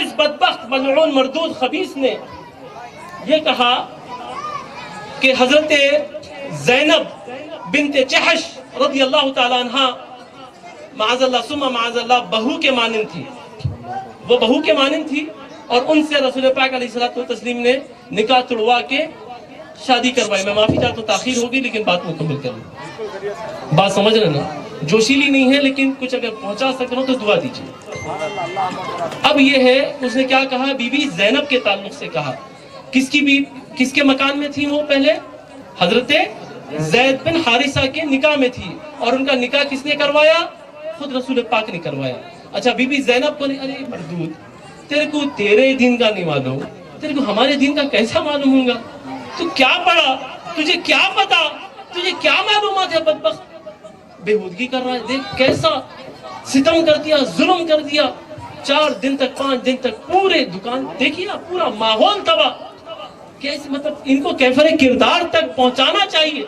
اس بدبخت ملعون مردود خبیث نے یہ کہا کہ حضرت زینب بنت جحش رضی اللہ تعالی عنہ معاذ اللہ ثم معاذ اللہ بہو کے مانند تھی، وہ بہو کے مانند تھی، اور ان سے رسول پاک علیہ الصلوۃ والتسلیم نے نکاح توڑوا کے شادی کروائی۔ میں معافی چاہتا ہوں تاخیر ہوگی لیکن بات مکمل کر لوں، بات سمجھ رہے نا، جوشیلی نہیں ہے لیکن کچھ اگر پہنچا سکتا ہوں تو دعا دیجیے۔ اب یہ ہے اس نے کیا کہا، بی بی زینب کے تعلق سے کہا، کس کے مکان میں تھی وہ؟ پہلے حضرت زید بن حارثہ کے نکاح میں تھی، اور ان کا نکاح کس نے کروایا؟ خود رسول پاک نے کروایا۔ اچھا بی بی زینب کو ارے مردود، تیرے کو تیرے دین کا نہیں معلوم، تیرے کو ہمارے دین کا کیسا معلوم ہوگا؟ تو کیا پڑھا؟ تجھے کیا پتا؟ تجھے کیا معلومات ہے؟ بدبخت بےہودگی کر رہا ہے، دیکھ کیسا ستم کر دیا، ظلم کر دیا، 4 دن تک 5 دن تک پورے دکان دیکھیے، پورا ماحول تباہ۔ کیسے مطلب ان کو کیفر کردار تک پہنچانا چاہیے،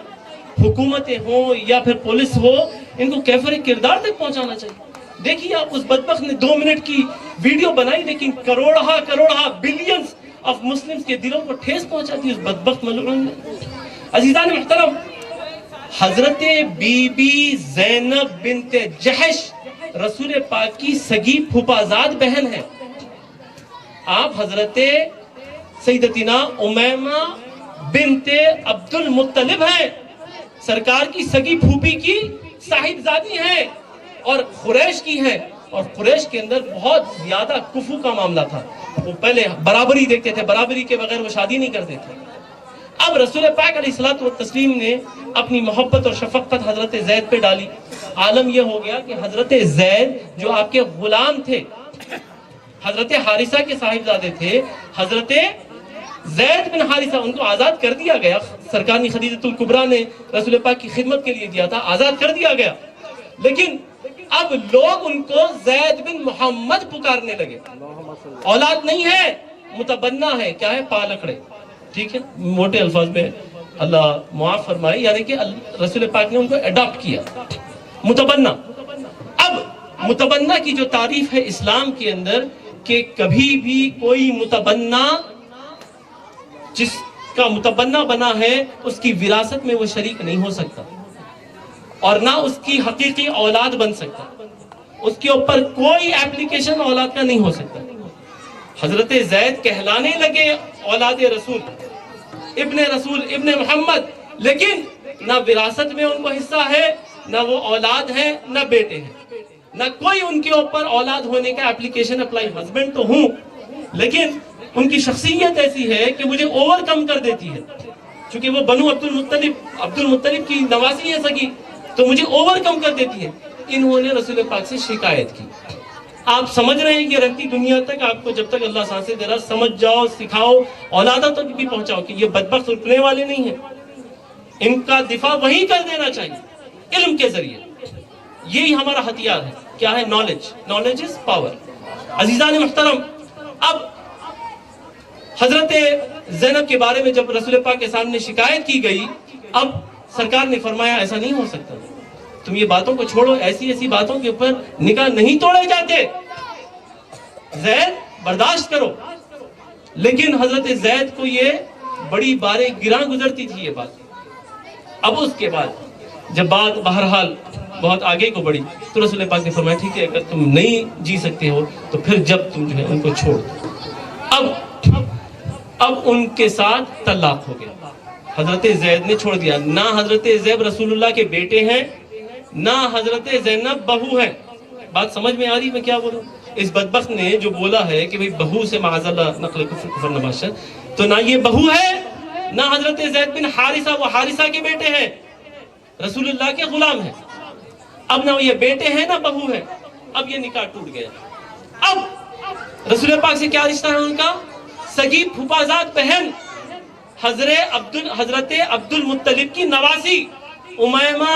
حکومتیں ہوں یا پھر پولیس ہو، ان کو کیفر کردار تک پہنچانا چاہیے۔ دیکھیے آپ، اس بدبخت نے 2 منٹ کی ویڈیو بنائی لیکن کروڑہا بلینز آف مسلمز کے دلوں کو ٹھیس پہنچا دی اس بدبخت ملعون نے۔ عزیزان محترم، حضرت بی بی زینب بنت جحش رسول پاک کی سگی پھوپھازاد بہن ہے۔ آپ حضرت سیدتنا امیمہ بنت عبد المطلب ہیں، سرکار کی سگی پھوپھی کی صاحبزادی ہیں، اور قریش کی ہیں، اور قریش کے اندر بہت زیادہ کفو کا معاملہ تھا، وہ پہلے برابری دیکھتے تھے، برابری کے بغیر وہ شادی نہیں کرتے تھے۔ اب رسول پاک علیہ الصلوۃ والتسلیم نے اپنی محبت اور شفقت حضرت زید پہ ڈالی۔ عالم یہ ہو گیا کہ حضرت زید جو آپ کے غلام تھے، حضرت حارثہ کے صاحبزادے تھے، حضرت زید بن حارثہ، ان کو آزاد کر دیا گیا۔ سرکار خدیجۃ الکبریٰ نے رسول پاک کی خدمت کے لیے دیا تھا، آزاد کر دیا گیا، لیکن اب لوگ ان کو زید بن محمد پکارنے لگے۔ اولاد نہیں ہے، متبنہ ہے، کیا ہے؟ پالکڑے، ٹھیک ہے، موٹے الفاظ میں اللہ معاف فرمائے، یعنی کہ رسول پاک نے ان کو اڈاپٹ کیا، متبنہ۔ اب متبنہ کی جو تعریف ہے اسلام کے اندر کہ کبھی بھی کوئی متبنہ، جس کا متبنہ بنا ہے اس کی وراثت میں وہ شریک نہیں ہو سکتا، اور نہ اس کی حقیقی اولاد بن سکتا، اس کے اوپر کوئی اپلیکیشن اولاد کا نہیں ہو سکتا۔ حضرت زید کہلانے لگے اولاد رسول، ابن محمد، لیکن نہ وراثت میں ان کو حصہ ہے، نہ وہ اولاد ہیں، نہ بیٹے ہیں، نہ کوئی ان کے اوپر اولاد ہونے کا اپلیکیشن اپلائی۔ ہسبینڈ تو ہوں لیکن ان کی شخصیت ایسی ہے کہ مجھے اوور کم کر دیتی ہے، چونکہ وہ بنو عبد المطلب کی نواسی ہے سگی، تو مجھے اوور کم کر دیتی ہے۔ انہوں نے رسول پاک سے شکایت کی۔ آپ سمجھ رہے ہیں کہ رہتی دنیا تک آپ کو جب تک اللہ سانسیں دے رہا، سمجھ جاؤ، سکھاؤ، اولادوں تک بھی پہنچاؤ کہ یہ بدبخت رکنے والے نہیں ہیں، ان کا دفاع وہی کر دینا چاہیے علم کے ذریعے۔ یہی ہمارا ہتھیار ہے، کیا ہے؟ Knowledge is power. عزیزان محترم، اب حضرت زینب کے بارے میں جب رسول پاک کے سامنے شکایت کی گئی، اب سرکار نے فرمایا ایسا نہیں ہو سکتا، تم یہ باتوں کو چھوڑو، ایسی باتوں کے اوپر نکاح نہیں توڑے جاتے، زید برداشت کرو۔ لیکن حضرت زید کو یہ بڑی بارے گراں گزرتی تھی یہ بات۔ اب اس کے بعد جب بات بہرحال بہت آگے کو بڑھی تو رسول پاک نے فرمایا ٹھیک ہے، اگر تم نہیں جی سکتے ہو تو پھر جب تم جو ہے ان کو چھوڑ دو۔ اب ان کے ساتھ طلاق ہو گیا، حضرت زید نے چھوڑ دیا۔ نہ حضرت زید رسول اللہ کے بیٹے ہیں، نہ حضرت زینب بہو ہے۔ بات سمجھ میں آ رہی میں کیا بولوں؟ اس بدبخت نے جو بولا ہے کہ بہو سے معاذ اللہ نقل کفر نباشت، تو نہ یہ بہو ہے، نہ حضرت زید بن حارثہ، وہ حارثہ کے بیٹے ہیں، رسول اللہ کے غلام ہیں۔ اب نہ یہ بیٹے ہیں نہ بہو ہے، اب یہ نکاح ٹوٹ گیا۔ اب رسول پاک سے کیا رشتہ ہے ان کا؟ سگی پھوپھازاد بہن، حضرت عبد المطلب کی نواسی، امیمہ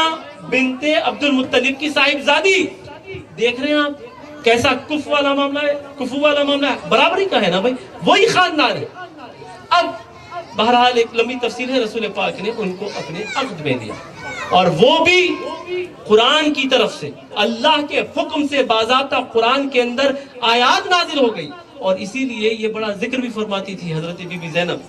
بنت عبد المطلب کی صاحبزادی۔ دیکھ رہے ہیں آپ کیسا کفو والا معاملہ ہے، برابری کا ہے نا بھائی، وہی خاندان ہے۔ اب بہرحال ایک لمبی تفسیر ہے، رسول پاک نے ان کو اپنے عقد میں دیا، اور وہ بھی قرآن کی طرف سے، اللہ کے حکم سے، باضابطہ قرآن کے اندر آیات نازل ہو گئی، اور اسی لیے یہ بڑا ذکر بھی فرماتی تھی حضرت بی بی زینب،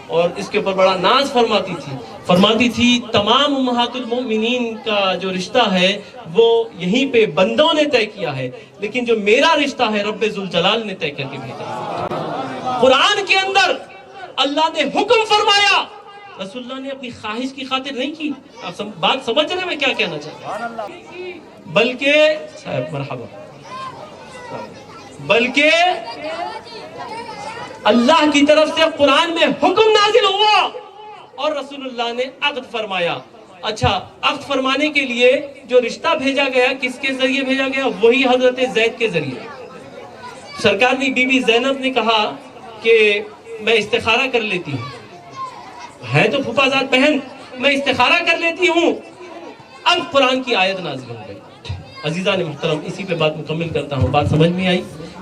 اور اس کے اوپر بڑا ناز فرماتی تھی تمام امہات المؤمنین کا جو رشتہ ہے وہ یہیں پہ بندوں نے طے کیا ہے، لیکن جو میرا رشتہ ہے رب ذوالجلال نے طے کر کے بھیجا۔ قرآن کے اندر اللہ نے حکم فرمایا، رسول اللہ نے اپنی خواہش کی خاطر نہیں کی۔ آپ بات سمجھ رہے ہیں میں کیا کہنا چاہتا ہوں؟ بلکہ صاحب مرحبا، بلکہ اللہ کی طرف سے قرآن میں حکم نازل ہوا اور رسول اللہ نے عقد فرمایا۔ اچھا، عقد فرمانے کے لیے جو رشتہ بھیجا گیا کس کے ذریعے بھیجا گیا؟ وہی حضرت زید کے ذریعے۔ سرکار نے بی بی زینب نے کہا کہ میں استخارہ کر لیتی ہوں، ہے تو پھوپھازاد بہن، میں استخارہ کر لیتی ہوں۔ اب قرآن کی آیت نازل ہو گئی۔ عزیزان محترم، اسی پہ بات مکمل کرتا ہوں، بات سمجھ میں آئی؟